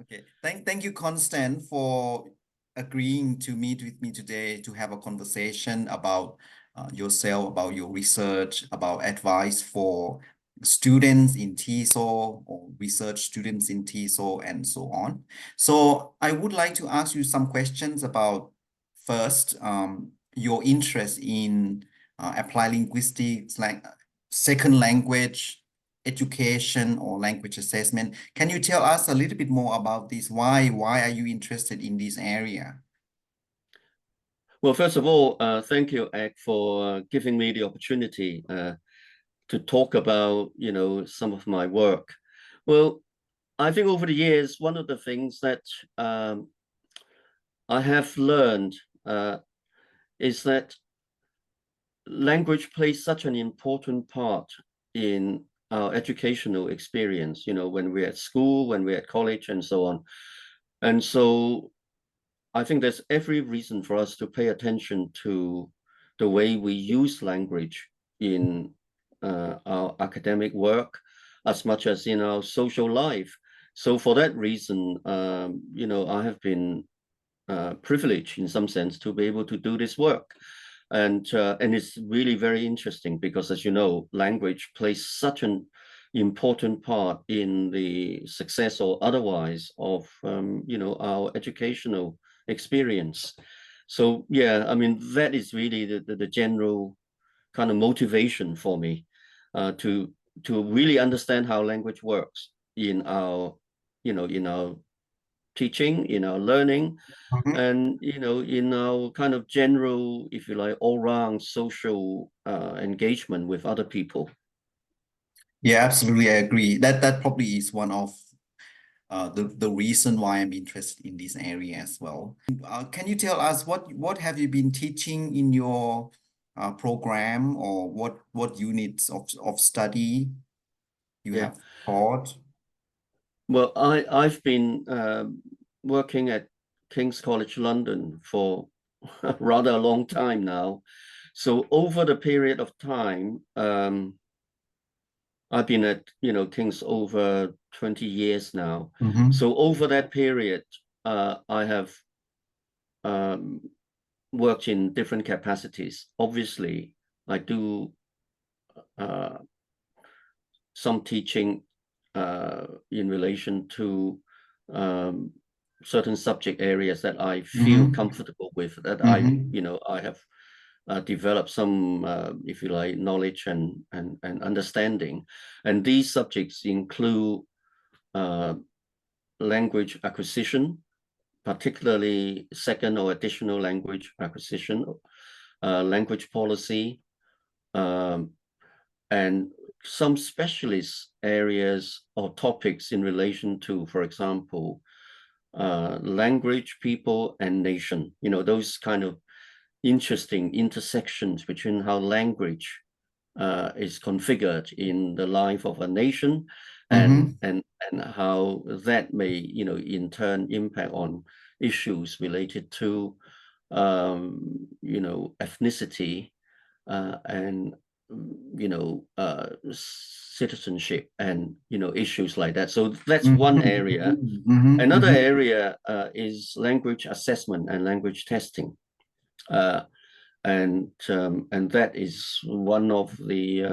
Okay, thank you, Constant, for agreeing to meet with me today to have a conversation about yourself, about your research, about advice for students in TESOL or research students in TESOL and so on. So I would like to ask you some questions about first, your interest in applied linguistics, like second language education or language assessment. Can you tell us a little bit more about this? Why are you interested in this area? Well, first of all, thank you, Ek, for giving me the opportunity to talk about, some of my work. Well, I think over the years, one of the things that I have learned is that language plays such an important part in our educational experience, when we're at school, when we're at college, and so on. And so I think there's every reason for us to pay attention to the way we use language in our academic work as much as in our social life. So for that reason, I have been privileged in some sense to be able to do this work. And it's really very interesting because, as you know, language plays such an important part in the success or otherwise of, our educational experience. So, yeah, I mean, that is really the general kind of motivation for me to really understand how language works in our, in our teaching, in our learning, Mhm. and in our kind of general, if you like, all-round social engagement with other people. Yeah, absolutely. I agree. That probably is one of the reason why I'm interested in this area as well. Can you tell us what have you been teaching in your program, or what units of study you Yeah, have taught? well, I've been working at King's College London for rather a long time now. So over the period of time, I've been at King's over 20 years now. Mm-hmm. So over that period, I have um, worked in different capacities. Obviously, I do uh, some teaching in relation to certain subject areas that I feel Mm-hmm. comfortable with, that Mm-hmm. I have developed some, if you like, knowledge and understanding. And these subjects include uh, language acquisition, particularly second or additional language acquisition, language policy, um, and some specialist areas or topics in relation to, for example, language, people, and nation. Those kind of interesting intersections between how language is configured in the life of a nation, and Mm-hmm. how that may, in turn impact on issues related to, ethnicity and citizenship and issues like that. So that's one area. Mm-hmm. Mm-hmm. Another Mm-hmm. area is language assessment and language testing. Uh, and that is one of the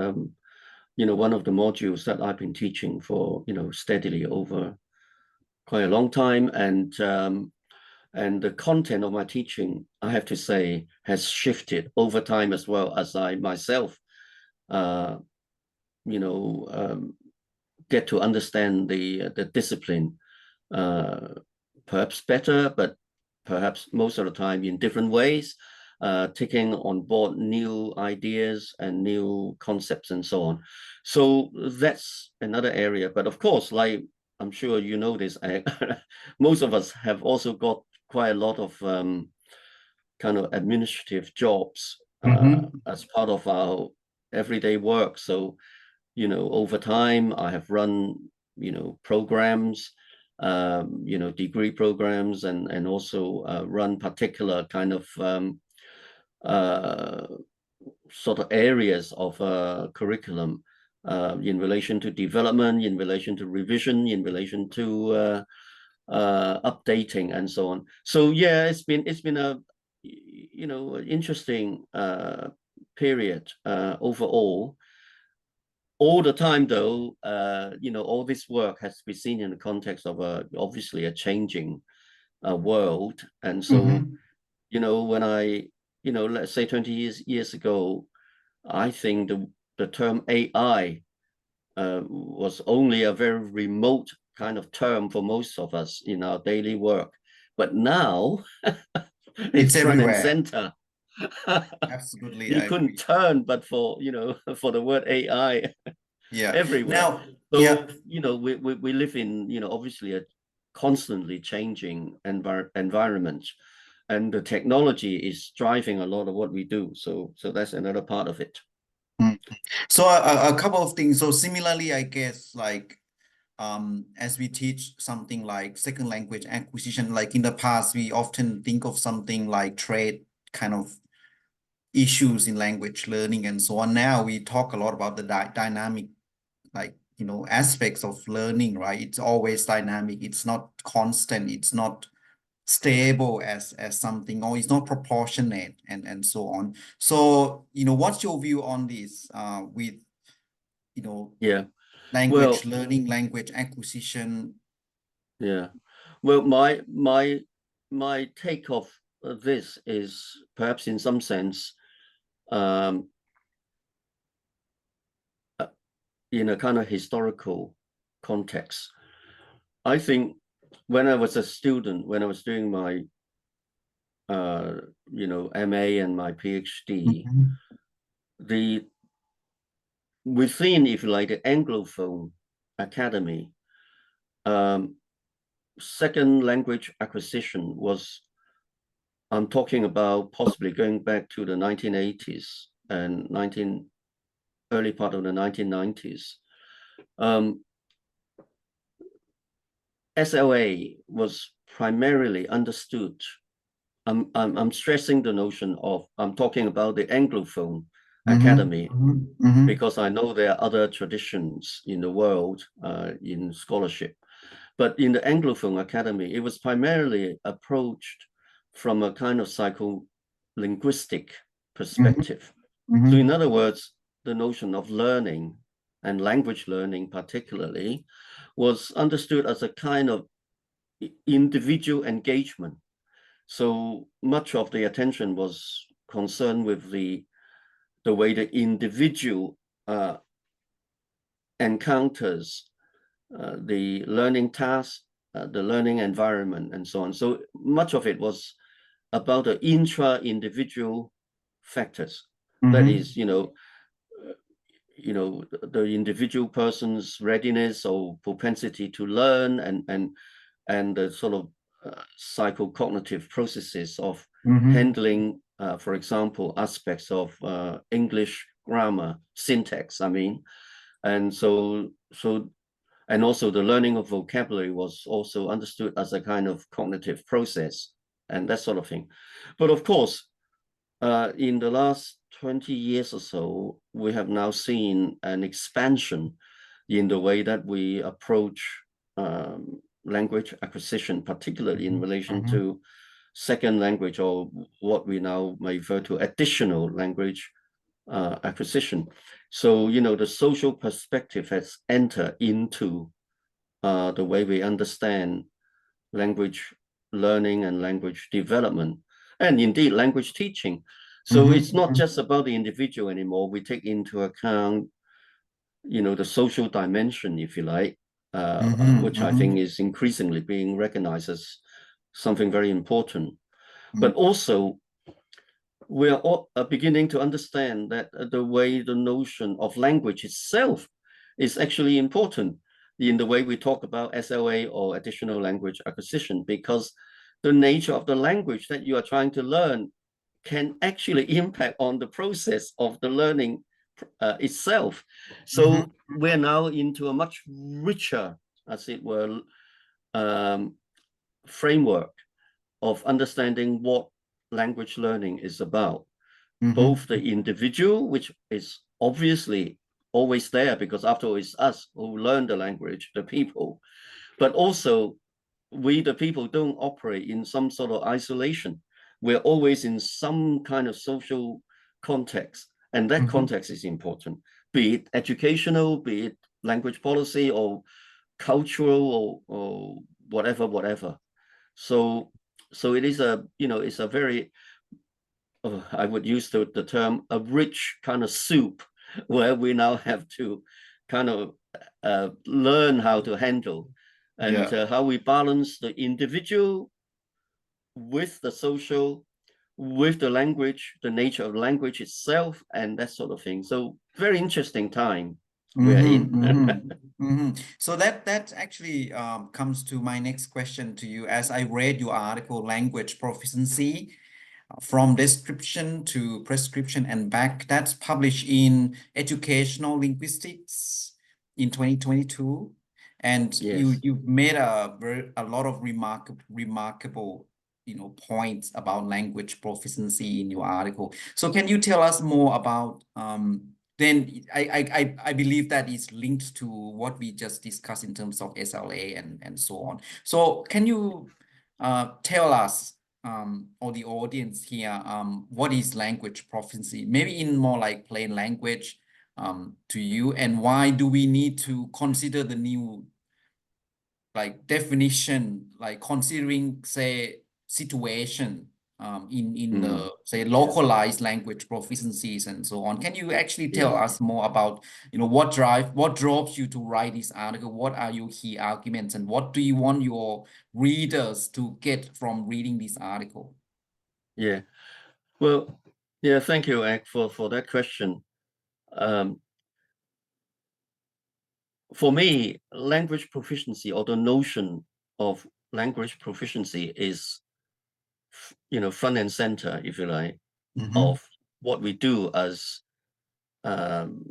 one of the modules that I've been teaching for steadily over quite a long time, and the content of my teaching, I have to say, has shifted over time as well, as I myself uh, you know get to understand the discipline perhaps better, but perhaps most of the time in different ways, taking on board new ideas and new concepts and so on. So that's another area. But of course, like I'm sure you know this, most of us have also got quite a lot of kind of administrative jobs Mm-hmm. as part of our everyday work. So over time, I have run, programs you know, degree programs, and also run particular kind of sort of areas of curriculum in relation to development, in relation to revision, in relation to updating, and so on. So yeah, it's been a, you know, interesting period overall. All the time, though, you know, all this work has to be seen in the context of obviously a changing world. And so, you know, when you know, let's say 20 years ago, I think the term AI was only a very remote kind of term for most of us in our daily work. But now It's it's front and everywhere. center. Absolutely, You I couldn't agree. turn but for, you know, for the word AI Yeah. everywhere. Now, So, yeah. you know, we live in, you know, obviously a constantly changing environment, and the technology is driving a lot of what we do. So that's another part of it. Mm. So a couple of things. So similarly, I guess like as we teach something like second language acquisition, like in the past, we often think of something like trade kind of issues in language learning and so on. Now we talk a lot about the dynamic, like, aspects of learning, right? It's always dynamic. It's not constant. It's not stable as something, or it's not proportionate and so on. So, what's your view on this with, you know, Yeah. language Well, learning, language acquisition? yeah. Well, my take of this is perhaps in some sense um, uh, in a kind of historical context. I think when I was a student, when I was doing my you know, MA and my PhD, Mhm, the within, if you like, the Anglophone academy, um, second language acquisition was, I'm talking about possibly going back to the 1980s and early part of the 1990s. SLA was primarily understood. I'm stressing the notion of, I'm talking about the Anglophone mhm, academy, mhm, mhm, because I know there are other traditions in the world in scholarship. But in the Anglophone academy, it was primarily approached from a kind of psycholinguistic mhm, perspective. So in mhm, other words, the notion of learning, and language learning particularly, was understood as a kind of individual engagement. So much of the attention was concerned with the way the individual encounters the learning task, the learning environment, and so on. So much of it was about the intra-individual factors. That mhm, is, the individual person's readiness or propensity to learn, and the sort of psychocognitive processes of mhm, handling, for example, aspects of English grammar, syntax. I mean, and and also the learning of vocabulary was also understood as a kind of cognitive process and that sort of thing. But of course, in the last 20 years or so, we have now seen an expansion in the way that we approach language acquisition, particularly in relation mhm, to second language, or what we now may refer to additional language acquisition. So, the social perspective has entered into the way we understand language learning and language development, and indeed language teaching. So mhm, it's not mhm, just about the individual anymore. We take into account, the social dimension, if you like, mhm, which I think mhm, is increasingly being recognized as something very important. mhm, But also, we are all beginning to understand that the way the notion of language itself is actually important in the way we talk about SLA or additional language acquisition, because the nature of the language that you are trying to learn can actually impact on the process of the learning itself. mhm, So we're now into a much richer, as it were, framework of understanding what language learning is about. Both Mm-hmm. the individual, which is obviously always there because after all it's us who learn the language, the people, but also we, the people, don't operate in some sort of isolation. We're always in some kind of social context, and that Mm-hmm. context is important, be it educational, be it language policy or cultural or whatever. So it is a, it's a very, I would use the term a rich kind of soup where we now have to kind of learn how to handle and Yeah. how we balance the individual with the social, with the language, the nature of language itself, and that sort of thing. So very interesting time we're in. Mm-hmm, mm-hmm, mm-hmm. So that actually comes to my next question to you. As I read your article, Language Proficiency, from description to prescription and back, that's published in Educational Linguistics in 2022. And Yes. you've made a lot of remarkable points about language proficiency in your article. So can you tell us more about then I believe that is linked to what we just discussed in terms of SLA and so on. So can you tell us or the audience here, what is language proficiency? Maybe in more like plain language, to you, and why do we need to consider the new like definition, like considering, say, situation in Mm, the, say, localized language proficiencies and so on. Can you actually tell yes. us more about, what drove you to write this article? What are your key arguments, and what do you want your readers to get from reading this article? Yeah. Well, yeah, thank you, Ak, for that question. Um, for me, language proficiency or the notion of language proficiency is, front and center, if you like, Mm-hmm. of what we do as um,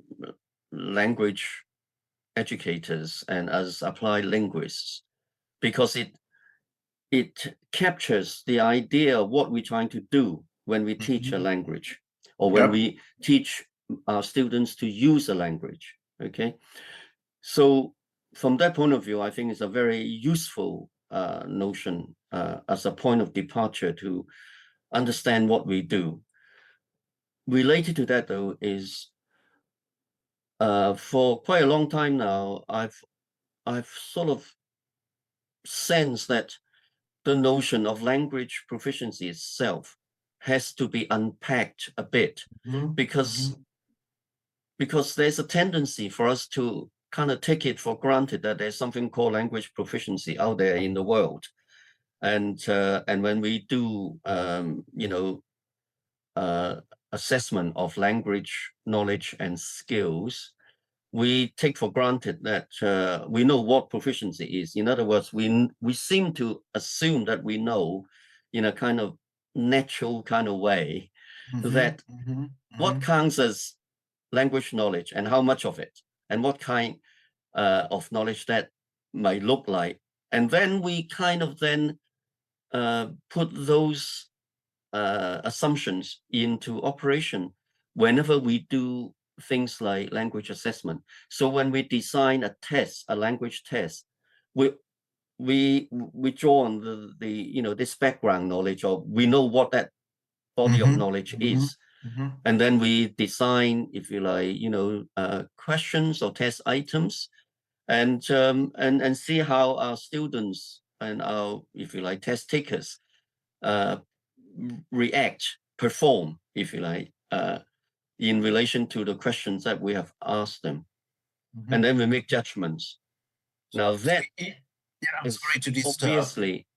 language educators and as applied linguists, because it captures the idea of what we're trying to do when we teach a Mm-hmm. language or when Yep. we teach our students to use a language. Okay, so from that point of view, I think it's a very useful notion as a point of departure to understand what we do. Related to that, though, is for quite a long time now, I've sort of sensed that the notion of language proficiency itself has to be unpacked a bit, because Mm-hmm. there's a tendency for us to kind of take it for granted that there's something called language proficiency out there in the world, and when we do assessment of language knowledge and skills, we take for granted that we know what proficiency is. In other words, we seem to assume that we know, in a kind of natural kind of way, Mm-hmm. that Mm-hmm. what Mm-hmm. counts as language knowledge and how much of it, and what kind of knowledge that might look like. And then we kind of then put those assumptions into operation whenever we do things like language assessment. So when we design a test, a language test, we we draw on this background knowledge, or we know what that body of Mm-hmm. knowledge Mm-hmm. is, Mm-hmm. and then we design, if you like, questions or test items, and see how our students and our, if you like, test takers uh, react, perform, if you like, in relation to the questions that we have asked them. And Mm-hmm. then we make judgments. Now So, that yeah, I'm is sorry to disturb. obviously,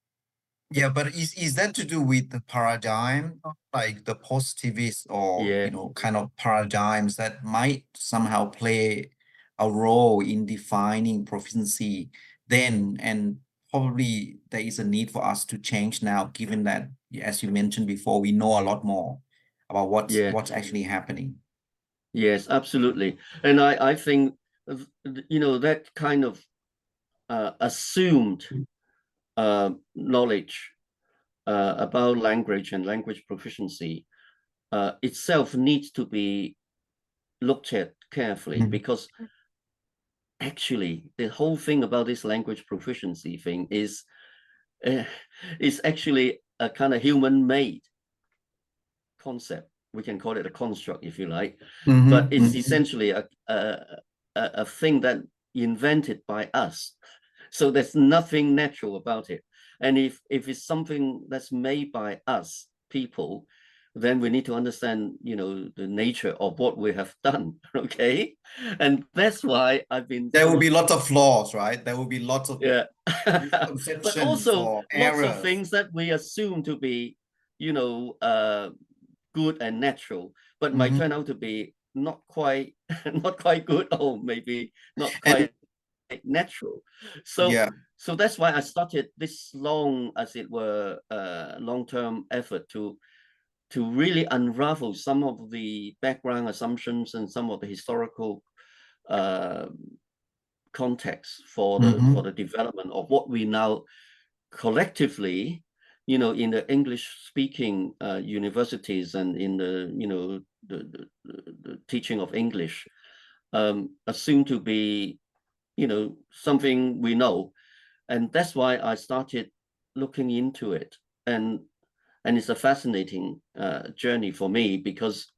Yeah, but is that to do with the paradigm, like the positivist or yeah, kind of paradigms that might somehow play a role in defining proficiency then, and probably there is a need for us to change now, given that, as you mentioned before, we know a lot more about yeah, what's actually happening. yes, absolutely. And I think, that kind of assumed knowledge about language and language proficiency itself needs to be looked at carefully, because actually the whole thing about this language proficiency thing is actually a kind of human-made concept. We can call it a construct if you like, but it's essentially a thing that invented by us. So there's nothing natural about it. And if it's something that's made by us people, then we need to understand, you know, the nature of what we have done. Okay. And that's why I've been There will be lots of flaws, right? There will be lots of yeah. But misconceptions also or lots of errors. things that we assume to be, you know, good and natural, but might turn out to be not quite not quite good, or maybe not And quite natural. So yeah. so that's why I started this long, as it were, long-term effort to really unravel some of the background assumptions and some of the historical context for the development of what we now collectively, you know, in the English-speaking universities and in the, you know, the teaching of English, assumed to be, you know, something we know. And that's why I started looking into it. And it's a fascinating journey for me, because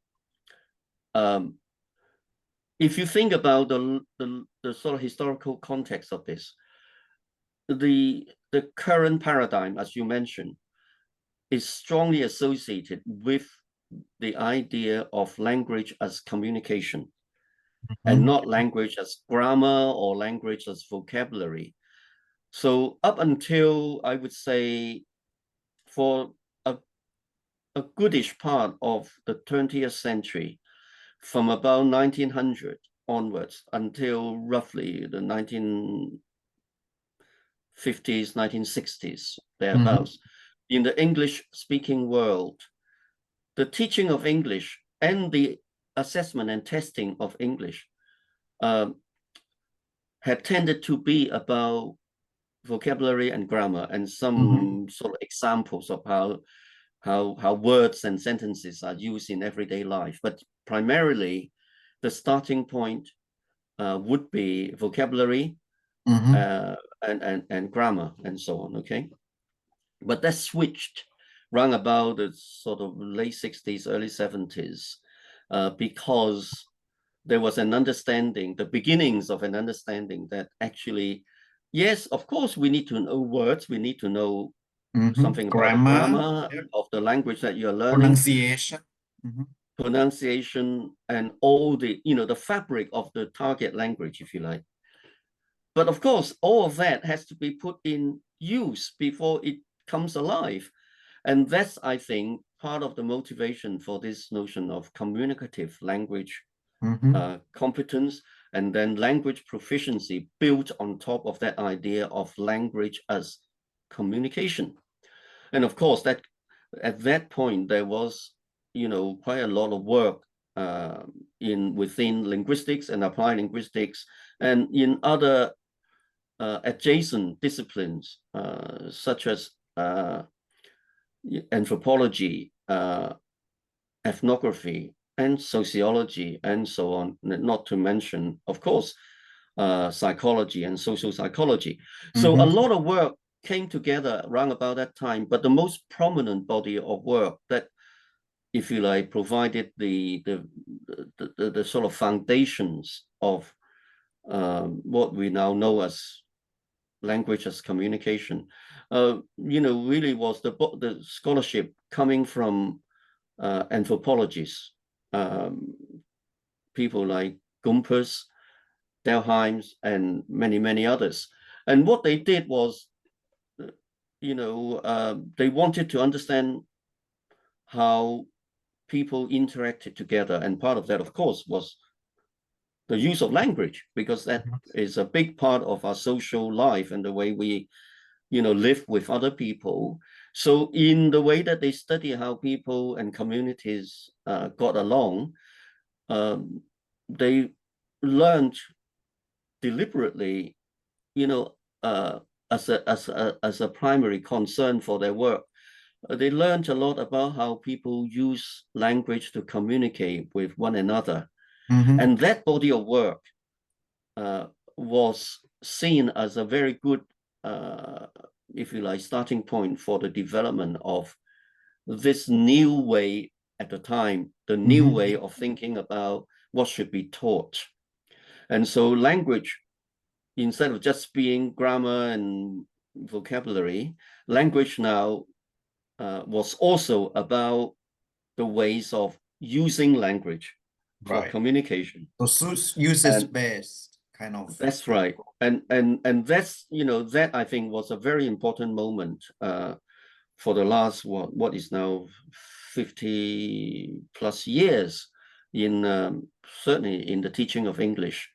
if you think about the sort of historical context of this, the current paradigm, as you mentioned, is strongly associated with the idea of language as communication, and not language as grammar or language as vocabulary. So up until, I would say, for a goodish part of the 20th century, from about 1900 onwards until roughly the 1950s, 1960s, thereabouts, in the English-speaking world, the teaching of English and the assessment and testing of English had tended to be about vocabulary and grammar, and some sort of examples of how words and sentences are used in everyday life. But primarily, the starting point would be vocabulary and grammar and so on. Okay, but that switched round about the sort of late 60s, early 70s, because there was an understanding, the beginnings of an understanding that actually, yes, of course, we need to know words, we need to know something about the Grammar, grammar of the language that you're learning, pronunciation. pronunciation, and all the, you know, the fabric of the target language, if you like. But of course, all of that has to be put in use before it comes alive. And that's, I think, part of the motivation for this notion of communicative language competence, and then language proficiency built on top of that idea of language as communication. And of course, that at that point, there was, you know, quite a lot of work within linguistics and applied linguistics, and in other adjacent disciplines, such as anthropology, ethnography, and sociology, and so on, not to mention, of course, psychology and social psychology. So a lot of work came together around about that time, but the most prominent body of work that, if you like, provided the sort of foundations of what we now know as language as communication, you know, really was the scholarship coming from anthropologists, people like Gumpers, Delheims, and many, many others. And what they did was, you know, they wanted to understand how people interacted together. And part of that, of course, was the use of language, because that is a big part of our social life and the way we, you know, live with other people. So in the way that they study how people and communities got along, they learned deliberately, you know, as a primary concern for their work. They learned a lot about how people use language to communicate with one another. Mm-hmm. And that body of work was seen as a very good, if you like, starting point for the development of this new way at the time, the new Mm-hmm. way of thinking about what should be taught. And so language, instead of just being grammar and vocabulary, language now was also about the ways of using language for Right. communication. So uses And based kind of. that's right. And that's, you know, that I think was a very important moment for the last what is now 50 plus years in certainly in the teaching of English.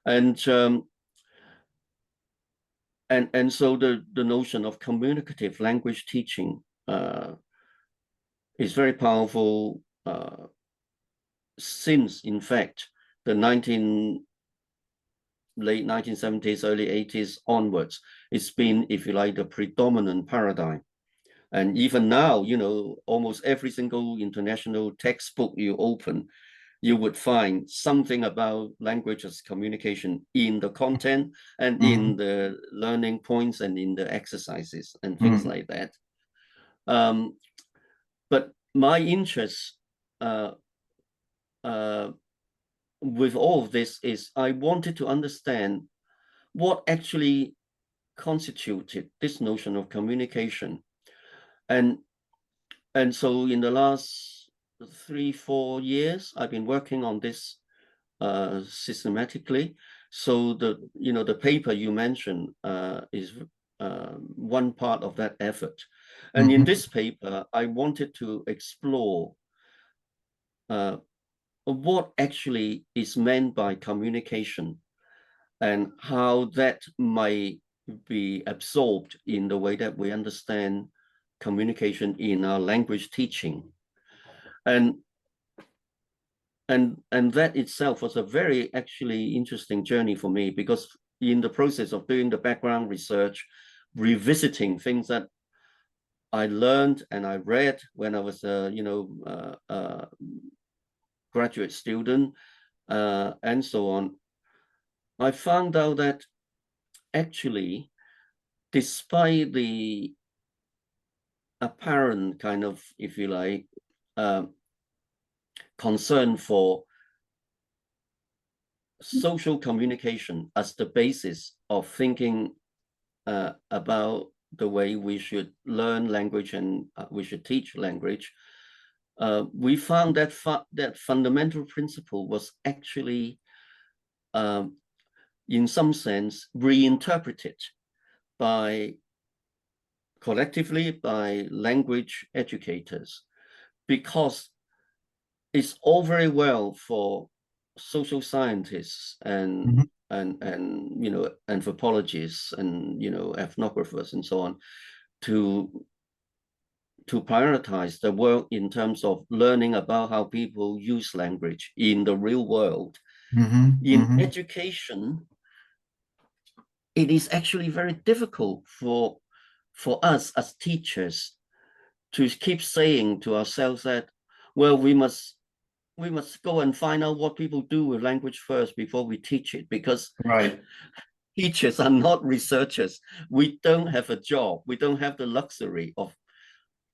And and so the notion of communicative language teaching is very powerful since, in fact, the late 1970s, early 80s onwards. It's been, if you like, the predominant paradigm. And even now, you know, almost every single international textbook you open, you would find something about language as communication in the content and Mm-hmm. in the learning points and in the exercises and things Mm-hmm. like that. But my interest uh, with all of this is I wanted to understand what actually constituted this notion of communication. And and so in the last 3-4 years, I've been working on this systematically. So the paper you mentioned is one part of that effort. And in Mm-hmm. this paper, I wanted to explore what actually is meant by communication and how that might be absorbed in the way that we understand communication in our language teaching. And and that itself was a very actually interesting journey for me, because in the process of doing the background research, revisiting things that I learned and I read when I was a graduate student and so on, I found out that actually, despite the apparent kind of, if you like, concern for social communication as the basis of thinking about the way we should learn language and we should teach language, we found that that fundamental principle was actually, in some sense, reinterpreted by collectively by language educators, because it's all very well for social scientists and Mm-hmm. and anthropologists and ethnographers and so on to prioritize the work in terms of learning about how people use language in the real world. Mm-hmm. In Mm-hmm. education, it is actually very difficult for us as teachers to keep saying to ourselves that, well, we must go and find out what people do with language first before we teach it, because Right. teachers are not researchers. We don't have a job. We don't have the luxury of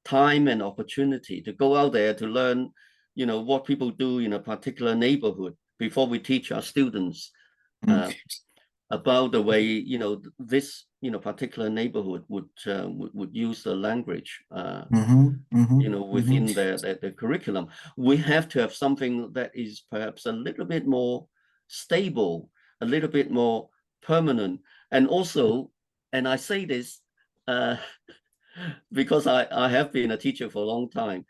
time and opportunity to go out there to learn, what people do in a particular neighborhood before we teach our students Mm-hmm. about the way, this, particular neighborhood would use the language, Mm-hmm. Mm-hmm. within their curriculum. We have to have something that is perhaps a little bit more stable, a little bit more permanent. And also, and I say this uh, because I have been a teacher for a long time.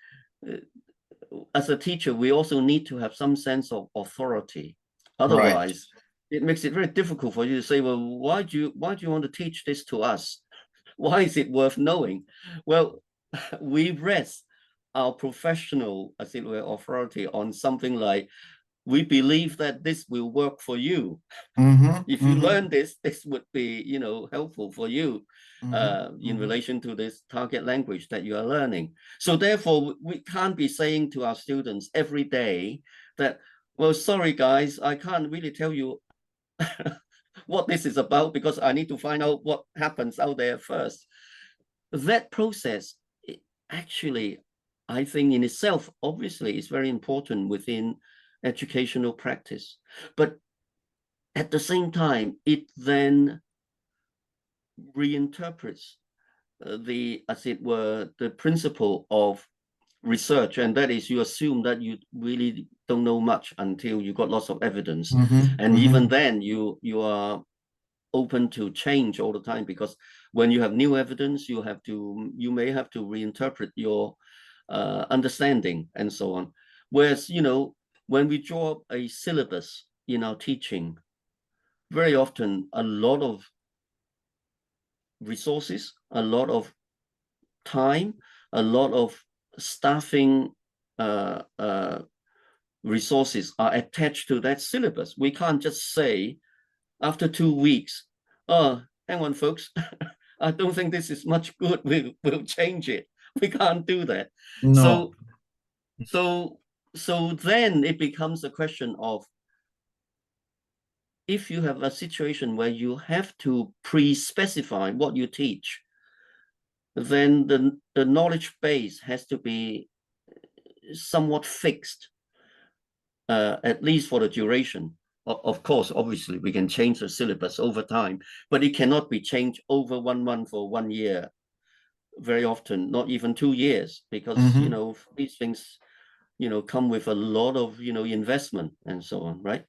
As a teacher, we also need to have some sense of authority. Right. Otherwise, it makes it very difficult for you to say, well, why do you want to teach this to us? Why is it worth knowing? Well, we rest our professional, as it were, authority on something like we believe that this will work for you. If you learn this, this would be, you know, helpful for you in relation to this target language that you are learning. So therefore, we can't be saying to our students every day that, well, sorry, guys, I can't really tell you what this is about because I need to find out what happens out there first. That process, actually, I think in itself, obviously, is very important within educational practice. But at the same time, it then reinterprets as it were, the principle of research, and that is you assume that you really don't know much until you got lots of evidence, and even then you are open to change all the time, because when you have new evidence, you may have to reinterpret your understanding and so on. Whereas, you know, when we draw up a syllabus in our teaching, very often a lot of resources, a lot of time, a lot of staffing resources are attached to that syllabus. We can't just say after 2 weeks, oh, hang on, folks, I don't think this is much good. We'll change it. We can't do that. No. So then it becomes a question of, if you have a situation where you have to pre-specify what you teach, then the knowledge base has to be somewhat fixed, at least for the duration. Of course, obviously, we can change the syllabus over time, but it cannot be changed over 1 month or 1 year. Very often, not even 2 years, because, you know, these things, you know, come with a lot of, you know, investment and so on, right?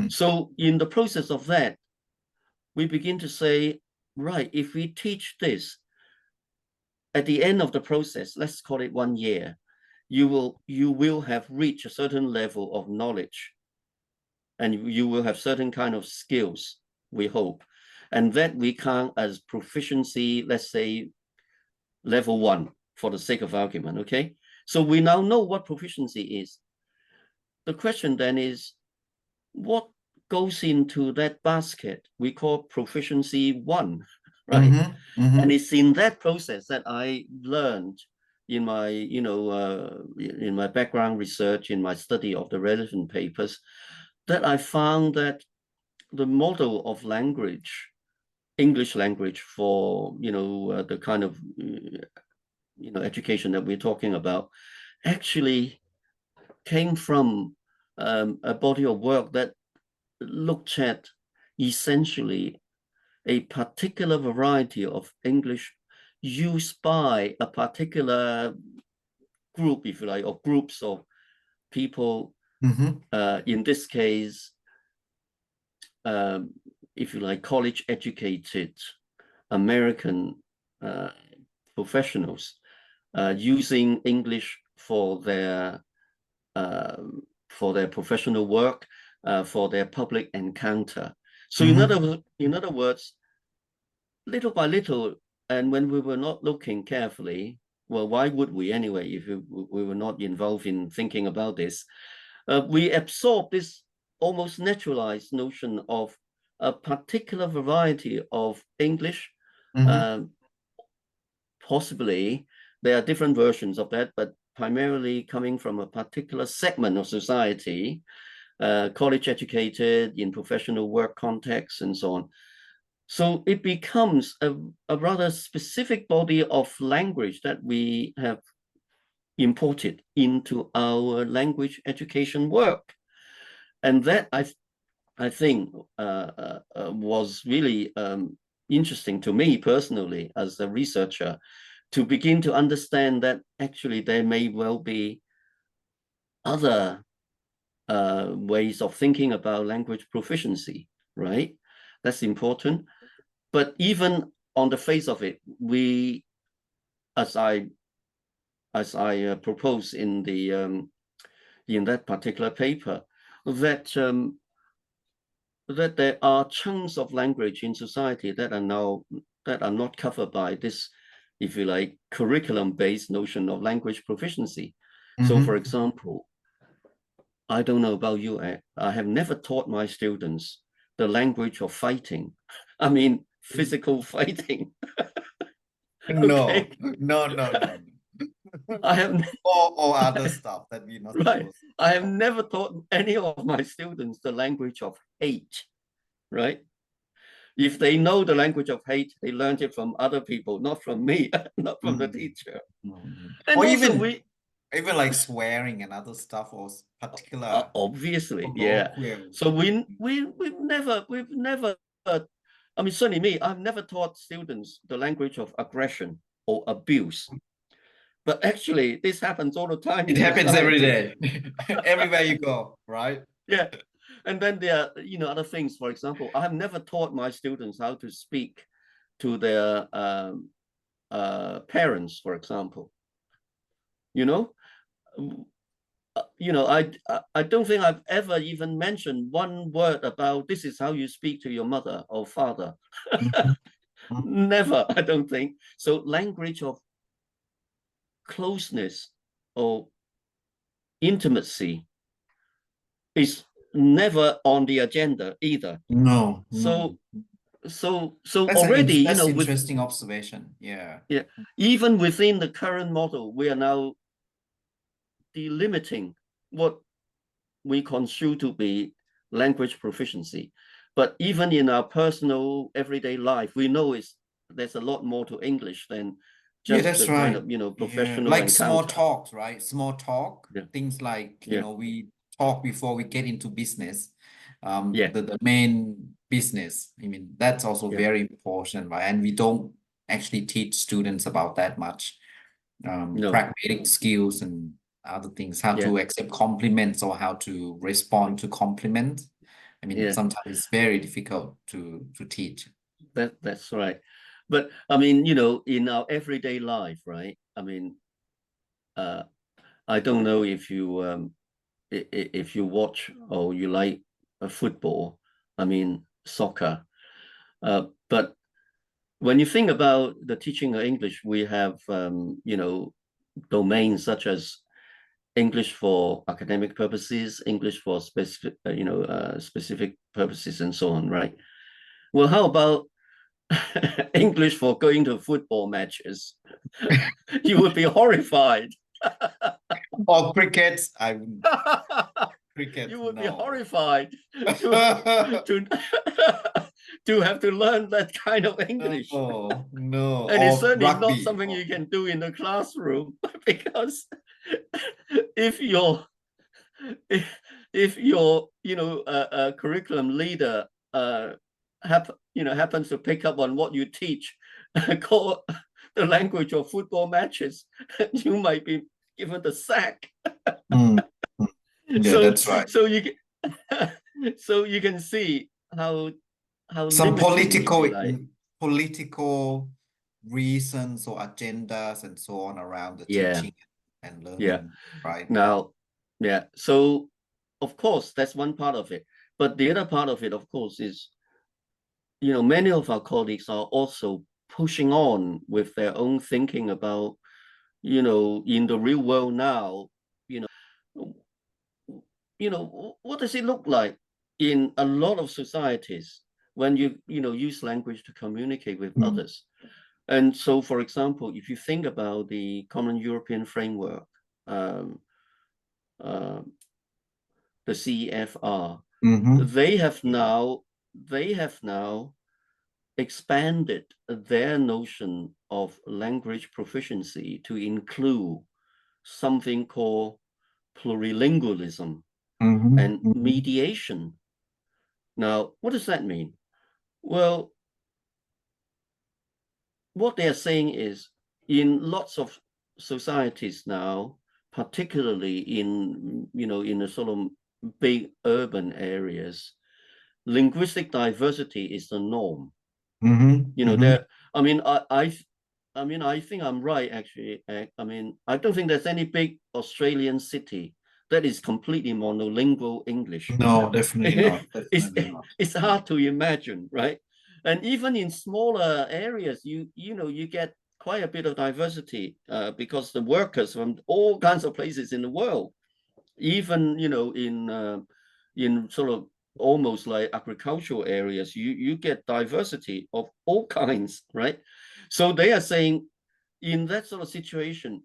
So in the process of that, we begin to say, right, if we teach this, at the end of the process, let's call it 1 year, you will have reached a certain level of knowledge, and you will have certain kind of skills, we hope, and that we count as proficiency, let's say level 1, for the sake of argument. Okay, so we now know what proficiency is. The question then is, what goes into that basket we call proficiency 1, right? And it's in that process that I learned in my, you know, in my background research, in my study of the relevant papers, that I found that the model of language, English language, for, you know, the kind of, you know, education that we're talking about, actually came from a body of work that looked at essentially a particular variety of English used by a particular group, if you like, or groups of people. In this case, if you like, college educated American professionals using English for their professional work, for their public encounter. So in other words, little by little, and when we were not looking carefully, well, why would we anyway, if we were not involved in thinking about this, we absorb this almost naturalized notion of a particular variety of English. Possibly there are different versions of that, but primarily coming from a particular segment of society, college educated, in professional work context, and so on. So it becomes a rather specific body of language that we have imported into our language education work. And that I think was really interesting to me personally as a researcher, to begin to understand that actually there may well be other ways of thinking about language proficiency, right? That's important. But even on the face of it, we, as I propose in that particular paper, that there are chunks of language in society that are not covered by this, if you like, curriculum-based notion of language proficiency. So, for example, I don't know about you. I have never taught my students the language of fighting. I mean, physical fighting. No, Okay. no, no, no. I have Or other stuff that we're not right. supposed I have to. never taught any of my students the language of hate, right? If they know the language of hate, they learned it from other people, not from me, not from the Mm, teacher. And Or also even like swearing and other stuff or particular obviously, yeah. colloquial. So we've never I mean, certainly me, I've never taught students the language of aggression or abuse. But actually, this happens all the time It in happens every society. day, everywhere you go, right? Yeah. And then there are, other things. For example, I have never taught my students how to speak to their parents, for example. You know, I don't think I've ever even mentioned one word about this is how you speak to your mother or father. Mhm. Never, I don't think. So language of closeness or intimacy is never on the agenda either. No, no. So so That's already, that's with interesting observation. Yeah. yeah, even within the current model, we are now delimiting what we construe to be language proficiency. But even in our personal everyday life, we know there's a lot more to English than Yeah, just that's the kind right. of Yeah, professional like small encounter. talks, right? Small talk, Yeah, things like, yeah, we talk before we get into business. yeah, The main business. I mean, that's also yeah. very important, right? And we don't actually teach students about that much. No, Pragmatic skills and other things, how yeah, to accept compliments or how to respond to compliments. I mean, yeah. sometimes it's very difficult to teach. That's right. But I mean, in our everyday life, right? I mean, uh, I don't know if if you watch or you like football. I mean, soccer. But when you think about the teaching of English, we have domains such as English for academic purposes, English for specific specific purposes, and so on, right? Well, how about English for going to football matches? You would be horrified. Or crickets, cricket, You would be no. horrified to to to have to learn that kind of English. No, no, And it's or certainly not rugby. something you can do in the classroom because if your if your curriculum leader happens to pick up on what you teach, call the language of football matches, you might be given the sack. Mm, mm. Yeah, So that's right. so you can so you can see how Some limiting, if you like. political reasons or agendas and so on around the Yeah, teaching and yeah. learning, right? Now, yeah. So of course that's one part of it. But the other part of it, of course, is many of our colleagues are also pushing on with their own thinking about, in the real world now, you know, what does it look like in a lot of societies when you use language to communicate with Mm. others? And so, for example, if you think about the Common European Framework, um, uh, the CEFR, Mm-hmm. they have now expanded their notion of language proficiency to include something called plurilingualism Mm-hmm. and Mm-hmm. mediation. Now, what does that mean? Well, what they are saying is in lots of societies now, particularly in the sort of big urban areas, linguistic diversity is the norm. Mm-hmm. Mm-hmm. There. I mean, I think I'm right actually. I mean, I don't think there's any big Australian city that is completely monolingual English. No, definitely not. it's Definitely not. it's hard to imagine, right? And even in smaller areas, you get quite a bit of diversity because the workers from all kinds of places in the world even, in sort of almost like agricultural areas, you get diversity of all kinds, right? So they are saying in that sort of situation,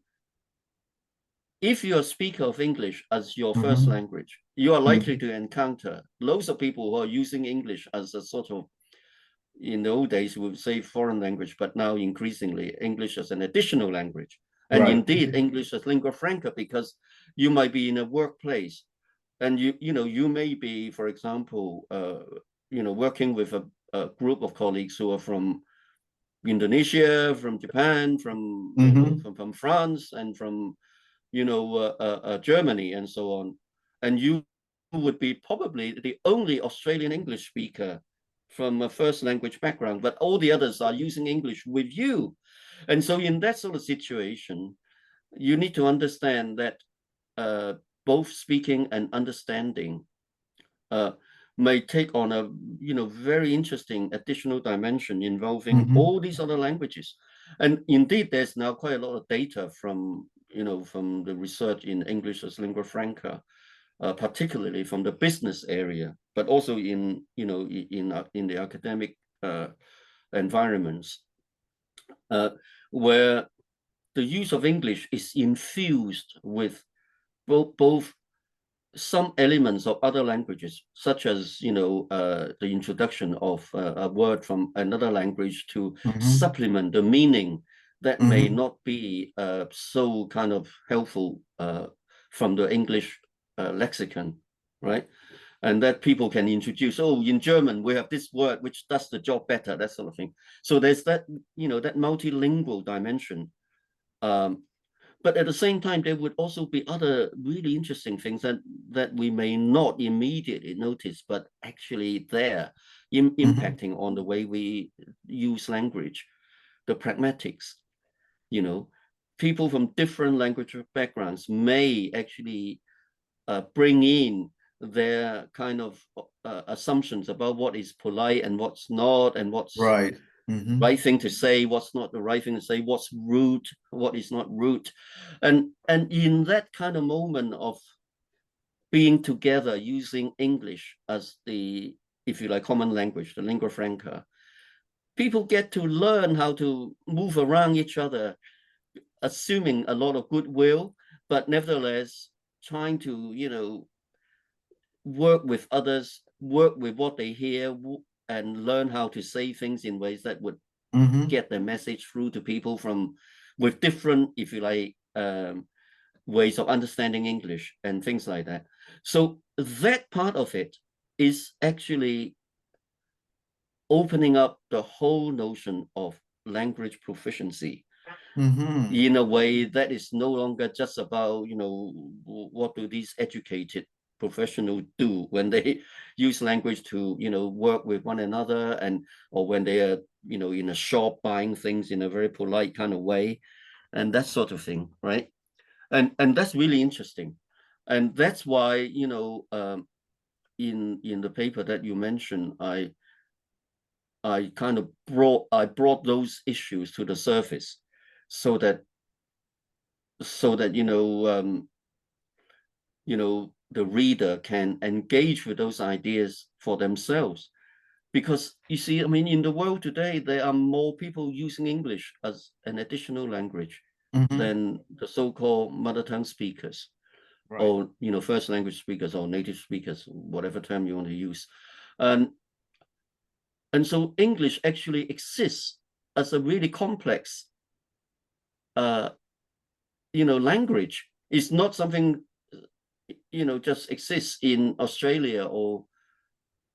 if you're a speaker of English as your first Mm-hmm. language, you are likely Mm-hmm. to encounter loads of people who are using English as a sort of, in the old days, we would say foreign language, but now increasingly English as an additional language. And Right. indeed, English as lingua franca, because you might be in a workplace and you may be, for example, working with a group of colleagues who are from Indonesia, from Japan, Mm-hmm. from France, and from Germany, and so on. And you would be probably the only Australian English speaker from a first language background, but all the others are using English with you. And so, in that sort of situation, you need to understand that uh, both speaking and understanding uh, may take on a very interesting additional dimension involving Mm-hmm. all these other languages. And indeed, there's now quite a lot of data from the research in English as lingua franca, particularly from the business area, but also in the academic environments, where the use of English is infused with both some elements of other languages, such as the introduction of a word from another language to Mm-hmm. supplement the meaning that may Mm-hmm. not be so kind of helpful from the English lexicon, right? And that people can introduce. Oh, in German we have this word which does the job better, that sort of thing. So there's that multilingual dimension. Um, but at the same time, there would also be other really interesting things that we may not immediately notice, but actually there Mm-hmm. impacting on the way we use language, the pragmatics, you know, people from different language backgrounds may actually bring in their kind of assumptions about what is polite and what's not, and what's Right. Mm-hmm. right thing to say, what's not the right thing to say, what's rude, what is not rude. And in that kind of moment of being together using English as the, if you like, common language, the lingua franca, people get to learn how to move around each other, assuming a lot of goodwill, but nevertheless trying to, work with others, work with what they hear, and learn how to say things in ways that would Mm-hmm. get the message through to people from with different, if you like, ways of understanding English and things like that. So that part of it is actually opening up the whole notion of language proficiency Mm-hmm. in a way that is no longer just about, what do these educated professionals do when they use language to, work with one another, and or when they are, in a shop buying things in a very polite kind of way, and that sort of thing, right? And that's really interesting. And that's why, in the paper that you mentioned, I kind of brought those issues to the surface so that the reader can engage with those ideas for themselves. Because you see, I mean, in the world today, there are more people using English as an additional language Mm-hmm. than the so-called mother tongue speakers, Right. or first language speakers, or native speakers, whatever term you want to use. And so English actually exists as a really complex uh, language. It's not something just exists in Australia, or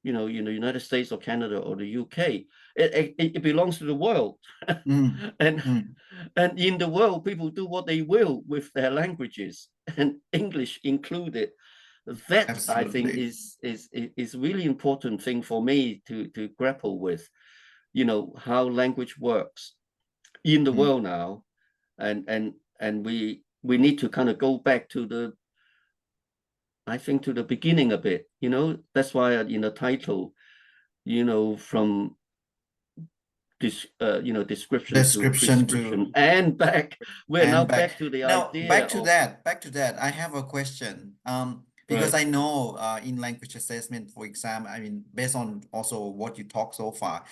in the United States or Canada or the UK. It belongs to the world. Mm. and Mm. and in the world, people do what they will with their languages, and English included. That, I think, Absolutely. is really important thing for me to grapple with, how language works in the Mm. world now. And we need to kind of go back to the, I think, to the beginning a bit. That's why in the title, from this description to Description prescription, to and back we're now and back. back to the Now, idea of back to that, I have a question. Because right. I know in language assessment, for example, I mean, based on also what you talk so far,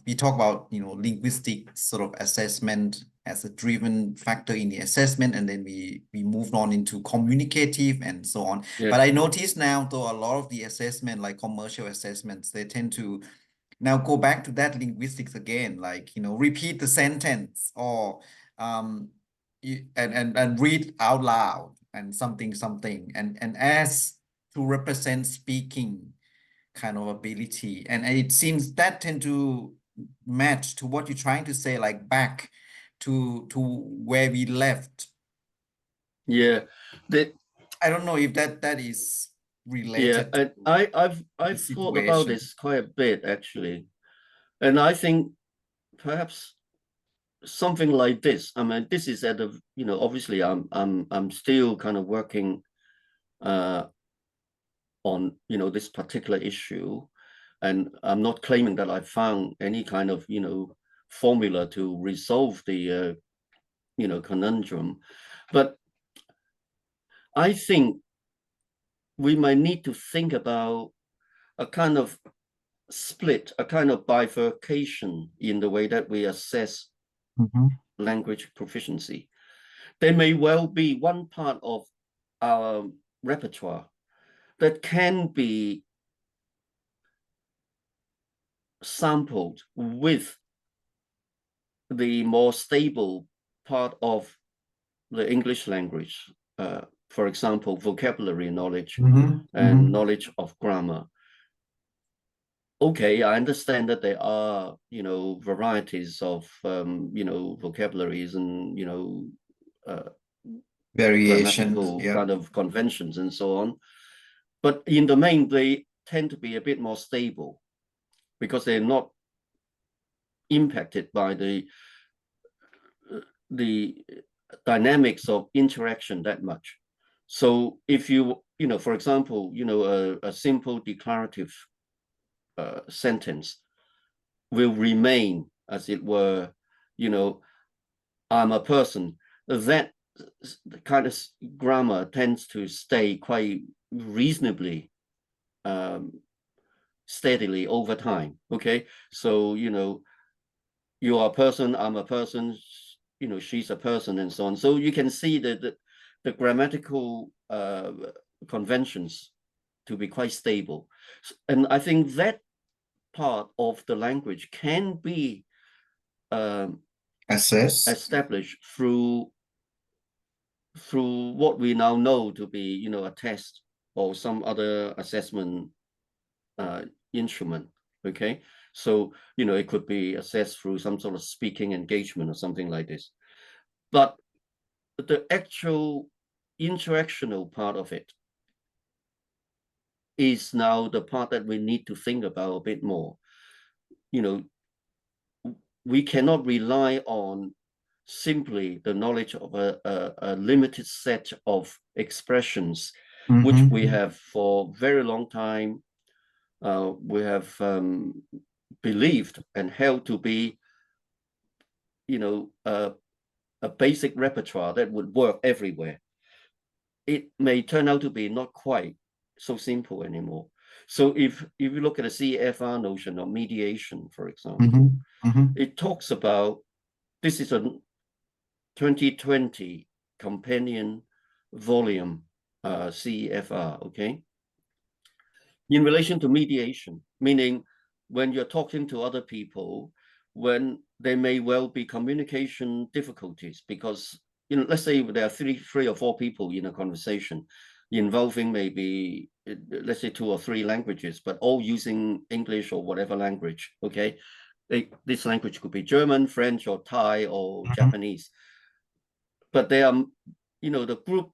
we talk about, linguistic sort of assessment as a driven factor in the assessment, and then we moved on into communicative and so on. But Yes. I notice now, though, a lot of the assessment, like commercial assessments, they tend to now go back to that linguistics again, like, repeat the sentence or um and read out loud and something and as to represent speaking kind of ability. And it seems that tend to match to what you're trying to say, like back to where we left. Yeah. The I don't know if that is yeah, related to and the I've thought about situation. this quite a bit actually. And I think perhaps something like this. I mean, this is at the, obviously I'm still kind of working uh on, this particular issue. And I'm not claiming that I found any kind of, formula to resolve the conundrum. But I think we might need to think about a kind of split, a kind of bifurcation in the way that we assess language proficiency. There may well be one part of our repertoire that can be sampled with the more stable part of the English language. For example, vocabulary knowledge and knowledge of grammar. Okay, I understand that there are, varieties of, vocabularies and, uh, Variations, grammatical yeah. kind of conventions and so on. But in the main, they tend to be a bit more stable because they're not impacted by the dynamics of interaction that much. So if for example, a simple declarative sentence will remain, as it were, I'm a person. That kind of grammar tends to stay quite reasonably steadily over time. Okay, so you are a person, I'm a person, she's a person, and so on. So you can see that the grammatical conventions to be quite stable. And I think that part of the language can be Assess. established through what we now know to be, a test or some other assessment instrument. Okay, so it could be assessed through some sort of speaking engagement or something like this. But the actual interactional part of it is now the part that we need to think about a bit more. We cannot rely on simply the knowledge of a limited set of expressions, which we have for a very long time. We have believed and held to be, a basic repertoire that would work everywhere. It may turn out to be not quite so simple anymore. So if you look at the CFR notion of mediation, for example, it talks about, this is a 2020 companion volume, CFR, okay? In relation to mediation, meaning when you're talking to other people, when there may well be communication difficulties, because let's say there are three or four people in a conversation involving maybe, let's say 2 or 3 languages, but all using English or whatever language. Okay, this language could be German, French, or Thai, or Japanese. But they are, the group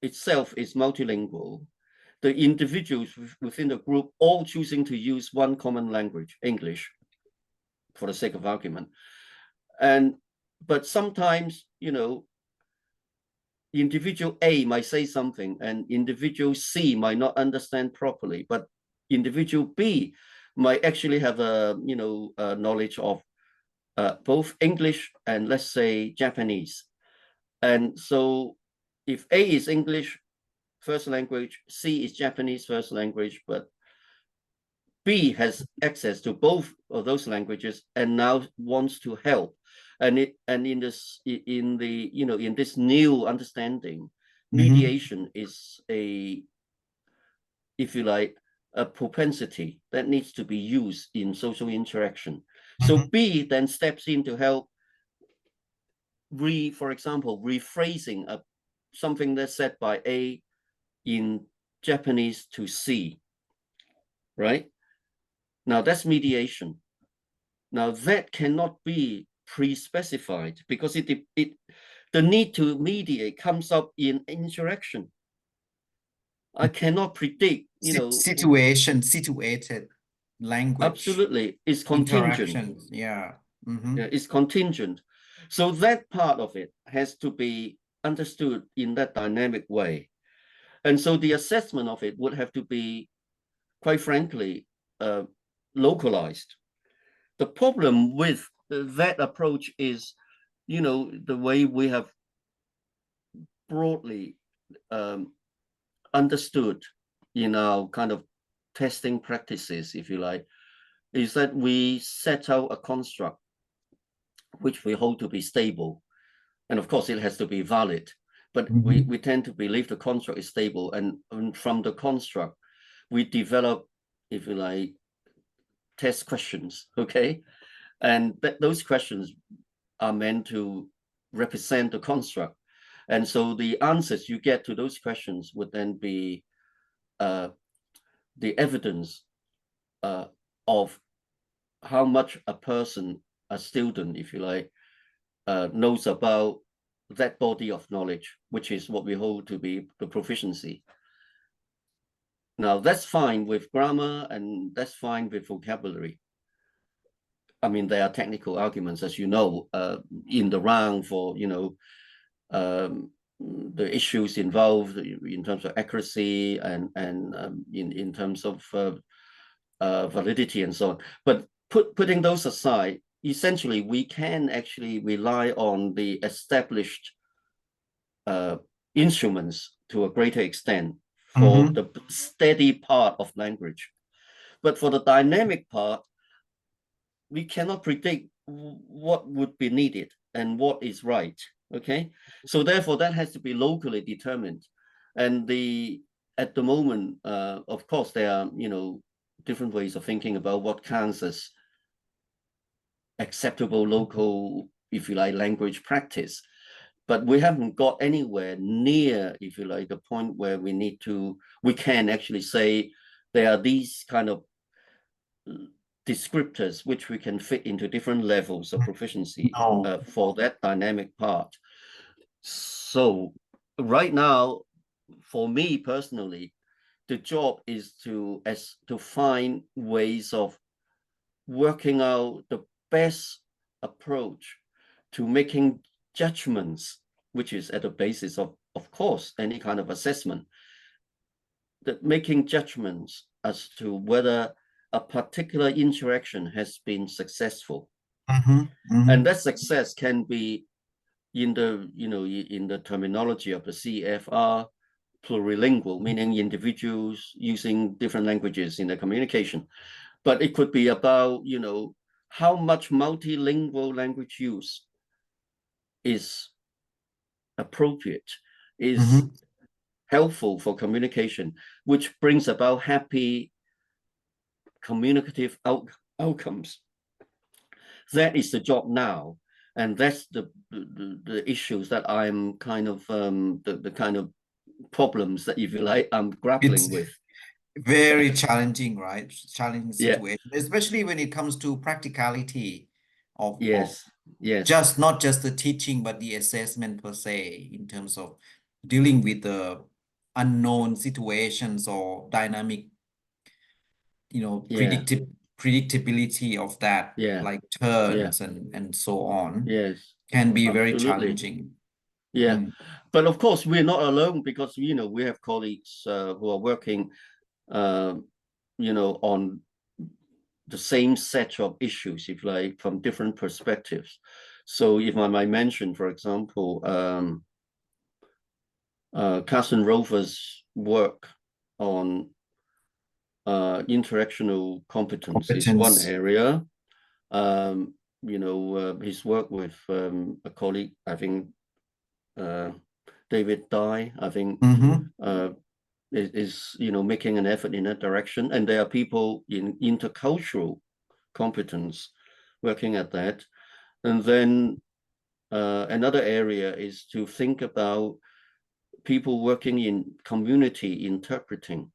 itself is multilingual. The individuals within the group all choosing to use one common language, English, for the sake of argument. But sometimes, individual A might say something and individual C might not understand properly, but individual B might actually have a knowledge of both English and, let's say, Japanese. And so if A is English first language, C is Japanese first language, but B has access to both of those languages and now wants to help. And in this in this new understanding, Mm-hmm. mediation is a, if you like, a propensity that needs to be used in social interaction. So Mm-hmm. B then steps in to help for example, rephrasing something that's said by A in Japanese to C, right? Now that's mediation. Now that cannot be pre-specified because the need to mediate comes up in interaction. I cannot predict, Situated language absolutely, it's contingent. interactions. Yeah. Mm-hmm. Yeah, it's contingent. So that part of it has to be understood in that dynamic way. And so the assessment of it would have to be, quite frankly, uh, localized. The problem with that approach is, the way we have broadly um, understood in our kind of testing practices, if you like, is that we set out a construct which we hold to be stable. And of course, it has to be valid. But Mm-hmm. we tend to believe the construct is stable. And from the construct, we develop, if you like, test questions, okay? And those questions are meant to represent the construct. And so the answers you get to those questions would then be the evidence of how much a person, a student, if you like, knows about that body of knowledge, which is what we hold to be the proficiency. Now, that's fine with grammar and that's fine with vocabulary. I mean, there are technical arguments, as you know, in the round for, the issues involved in terms of accuracy and in terms of validity and so on. But putting those aside, essentially, we can actually rely on the established instruments to a greater extent for Mm-hmm. the steady part of language. But for the dynamic part, we cannot predict what would be needed and what is right. Okay, so therefore that has to be locally determined. And at the moment, of course, there are different ways of thinking about what counts as acceptable local, if you like, language practice. But we haven't got anywhere near, if you like, the point where we can actually say there are these kind of descriptors which we can fit into different levels of proficiency No. for that dynamic part. So right now, for me personally, the job is to find ways of working out the best approach to making judgments, which is at the basis of course, any kind of assessment, that making judgments as to whether a particular interaction has been successful. Mm-hmm. Mm-hmm. And that success can be in the terminology of the CFR, plurilingual, meaning individuals using different languages in their communication. But it could be about, how much multilingual language use is appropriate, is Mm-hmm. helpful for communication, which brings about happy communicative outcomes. That is the job now. And that's the issues that I'm kind of, the kind of problems that, if you like, I'm It's grappling with. very challenging, right? Challenging Yeah, situation, especially when it comes to practicality of yes, yes, just not just the teaching, but the assessment per se, in terms of dealing with the unknown situations or dynamic, yeah, predictability of that, yeah, like yeah, turns and so on, yes, can be very absolutely. challenging. Yeah, Mm. but of course we're not alone because we have colleagues who are working, uh, on the same set of issues, if like, from different perspectives. So if I might mention, for example, Carson Rover's work on interactional competence is one Competence. area. His work with a colleague, I think David Dye, I think Mm-hmm. is making an effort in that direction. And there are people in intercultural competence working at that. And then another area is to think about people working in community interpreting,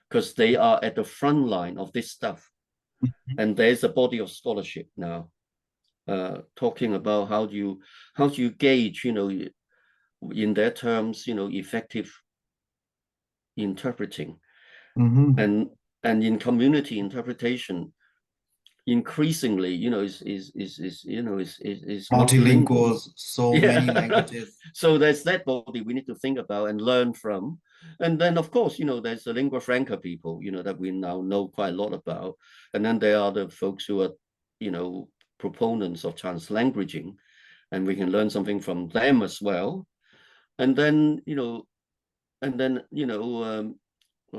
because they are at the front line of this stuff. And there's a body of scholarship now talking about how do you gauge, in their terms, effective interpreting. Mm-hmm. And in community interpretation, increasingly, is multilingual. Multilingual, so many Yeah. languages. So there's that body we need to think about and learn from. And then, of course, there's the lingua franca people, that we now know quite a lot about. And then there are the folks who are, proponents of translanguaging, and we can learn something from them as well. And then,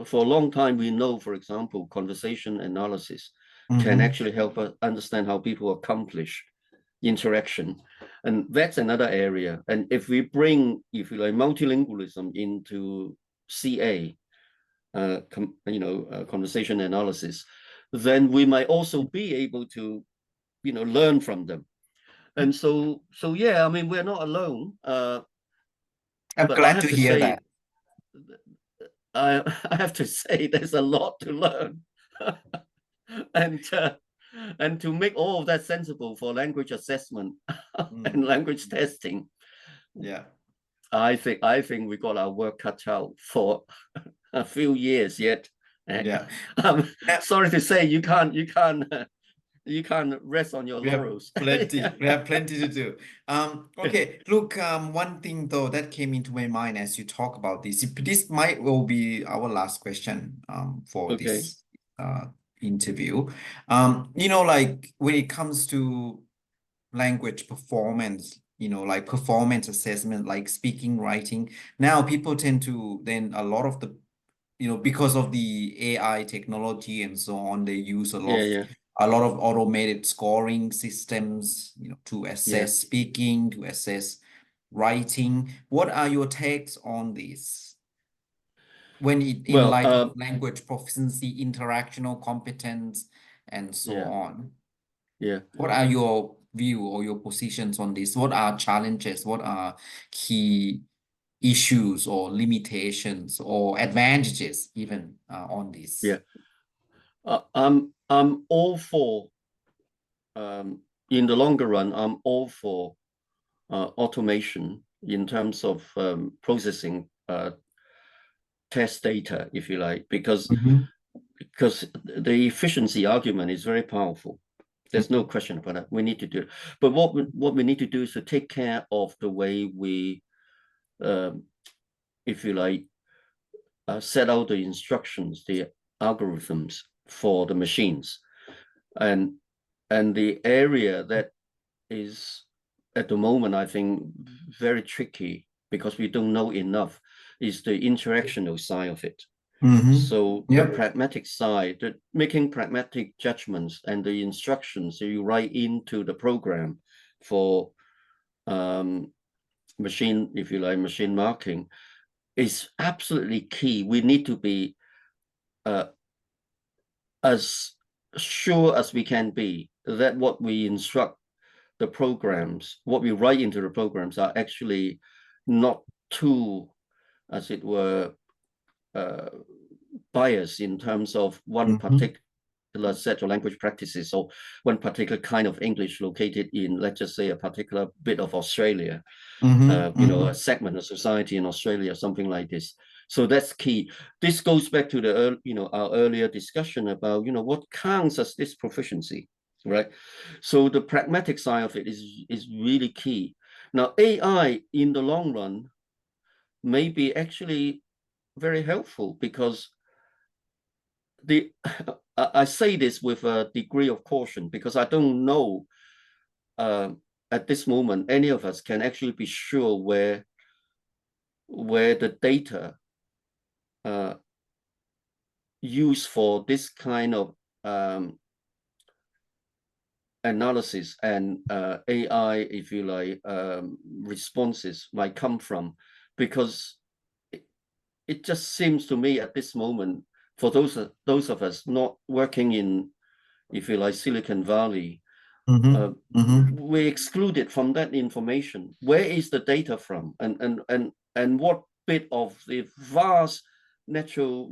for a long time, we know, for example, conversation analysis can Mm-hmm. actually help us understand how people accomplish interaction. And that's another area. And if we bring, if you like, multilingualism into CA, conversation analysis, then we might also be able to, learn from them. And so yeah, I mean, we're not alone. I'm But I glad have to to hear say, that. I have to say, there's a lot to learn. and and to make all of that sensible for language assessment and Mm. language testing, Yeah. I think we got our work cut out for a few years yet. Yeah. Sorry to say, you can't rest on your We have laurels. plenty. We have plenty to do. Okay. Look, one thing though that came into my mind as you talk about this. This might will be our last question for Okay. this interview. Like when it comes to language performance, like performance assessment, like speaking, writing. Now people tend to then a lot of the because of the AI technology and so on, they use Yeah, yeah, a lot of automated scoring systems, to yeah. assess speaking, to assess writing. What are your takes on this when in Well, light of language proficiency, interactional competence, and so yeah, on? yeah. What are your view or your positions on this? What are challenges? What are key issues or limitations or advantages even on this? Yeah. I'm all for, in the longer run, I'm all for automation in terms of processing test data, if you like, because Mhm. the efficiency argument is very powerful. There's no question about that. We need to do it. But what we need to do is to take care of the way we, um, if you like, set out the instructions, the algorithms for the machines. And the area that is at the moment, I think, very tricky because we don't know enough is the interactional side of it. Mm-hmm. So the Yep. pragmatic side, making pragmatic judgments and the instructions that you write into the program for machine, if you like, machine marking is absolutely key. We need to be uh, as sure as we can be that what we instruct the programs, what we write into the programs are actually not too, as it were, uh, biased in terms of one Mm-hmm. particular set of language practices or one particular kind of English located in, let's just say, a particular bit of Australia, Mm-hmm. a Mm-hmm. segment of society in Australia, something like this. So that's key. This goes back to the, our earlier discussion about, what counts as this proficiency, right? So the pragmatic side of it is really key. Now, AI in the long run may be actually very helpful because the I say this with a degree of caution because I don't know at this moment any of us can actually be sure where the data used for this kind of analysis and AI, if you like, responses might come from, because it just seems to me at this moment, for those of us not working in, if you like, Silicon Valley, we excluded from that information. Where is the data from, and what bit of the vast natural,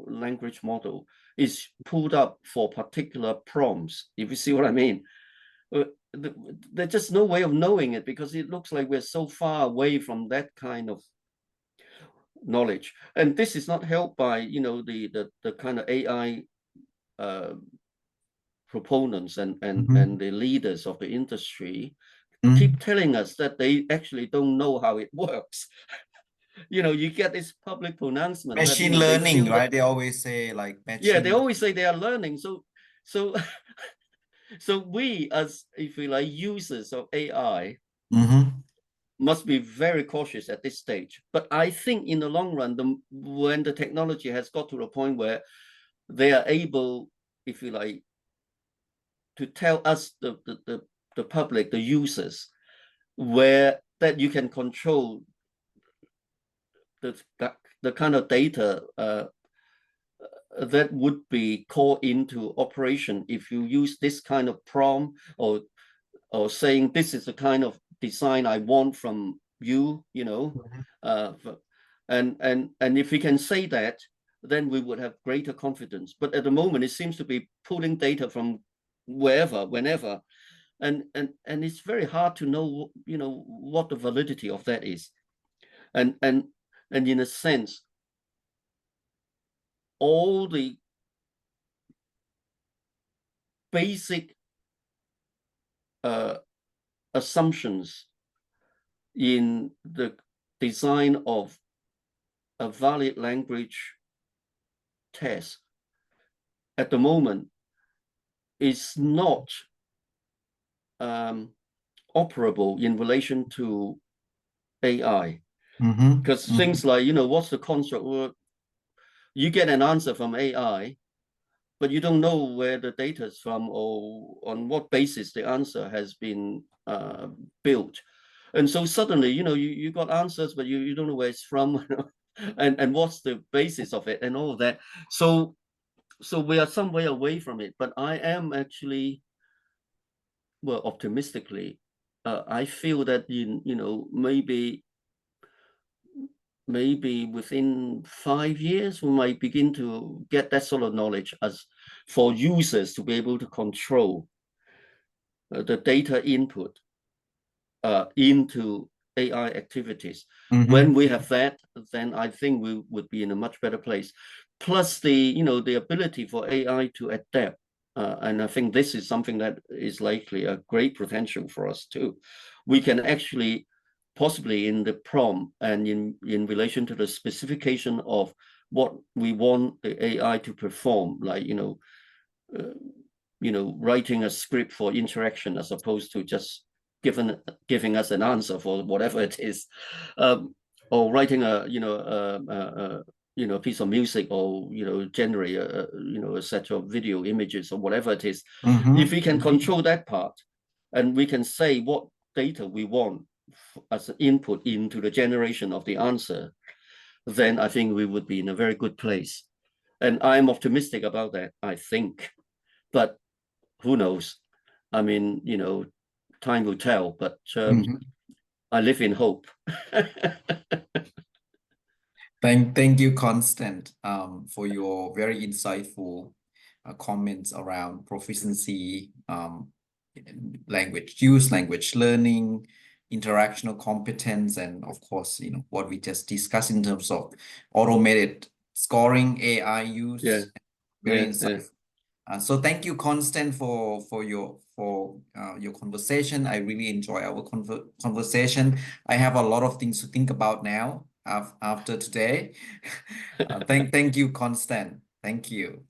language model is pulled up for particular prompts? If you see what I mean. There's just no way of knowing it because it looks like we're so far away from that kind of knowledge, and this is not helped by the kind of AI proponents and the leaders of the industry keep telling us that they actually don't know how it works. You get this public pronouncement that Machine they learning, feel that, right? They always say like yeah, they machine. always say they are learning. So so we, as if we like users of AI, must be very cautious at this stage. But I think in the long run, when the technology has got to the point where they are able, if you like, to tell us, the public, the users, where that you can control the kind of data that would be called into operation if you use this kind of prompt, or saying this is the kind of design I want from you, and if we can say that, then we would have greater confidence. But at the moment, it seems to be pulling data from wherever, whenever, and it's very hard to know, what the validity of that is, and in a sense, all the basic assumptions in the design of a valid language test at the moment is not operable in relation to AI. Because things like, what's the construct? Well, you get an answer from AI, but you don't know where the data is from or on what basis the answer has been built. And so suddenly, you got answers, but you don't know where it's from and what's the basis of it and all of that. So we are some way away from it, but I am actually, well, optimistically, I feel that maybe within 5 years we might begin to get that sort of knowledge as for users to be able to control the data input into AI activities. When we have that, then I think we would be in a much better place. Plus the ability for AI to adapt. And I think this is something that is likely a great potential for us too. We can actually possibly in the prompt and in relation to the specification of what we want the AI to perform, like, writing a script for interaction as opposed to just giving us an answer for whatever it is, or writing a piece of music, or generate a set of video images or whatever it is. If we can control that part, and we can say what data we want as an input into the generation of the answer, then I think we would be in a very good place. And I'm optimistic about that, I think. But who knows? I mean, time will tell, but I live in hope. Thank you, Constant, for your very insightful comments around proficiency, language use, language learning, interactional competence, and of course, what we just discussed in terms of automated scoring, AI use. Yeah. Very Yeah, insightful. So thank you, Constant, for your conversation. I really enjoy our conversation. I have a lot of things to think about now after today. Thank you, Constant. Thank you.